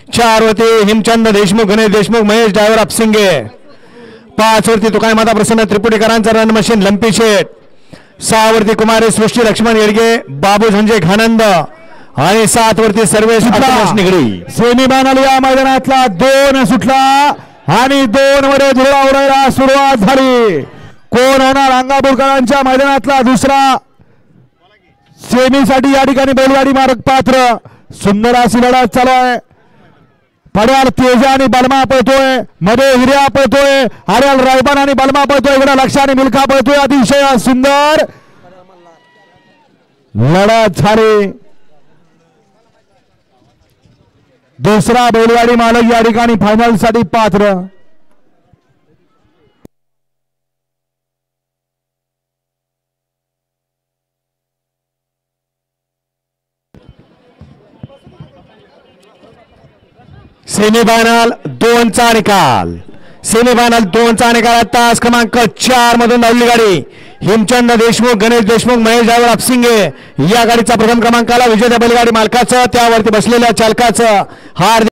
4 वरती हिमचंद देशमुख, गणेश देशमुख, महेश ड्रायव्हर अपसिंगे. 5 वरती तुकाय माता प्रसन्न त्रिपुटीकरांचा रन मशीन लंपी शेठ. 6 वरती कुमारी सृष्टी लक्ष्मण येडगे, बाबू झंजे घानंद आणि 7 वरती सर्वेश निगडी. सेमीफायनल या मैदानातला 2 सुटला आणि 2 मध्ये धुळा उडायला सुरुवात झाली. कोण होणार अंगापूरकरांच्या मैदानातला दुसरा सेमीसाठी या ठिकाणी बैलगाडी मार्ग पात्र. सुंदर अशी लढत चालू आहे. पड्याल तेजा आणि बलमा पळतोय, मध्ये हिर्या पळतोय, आर्याल रायबान आणि बलमा पळतोय, इकडे लक्ष आणि मिल्खा पळतोय. अतिशय सुंदर लढत झाली. दुसरा बैलगाडी मालक या ठिकाणी फायनल साठी पात्र. सेमीफायनल 2चा निकाल. सेमीफायनल 2चा निकाल. तास क्रमांक 4 मधून धावली गाडी हिमचंद देशमुख, गणेश देशमुख, महेश ड्रायव्हर अपसिंगे या गाडीचा प्रथम क्रमांकाला विजेत्या बैलगाडी मालकाचं, त्यावरती बसलेल्या चालकाचं हार्दिक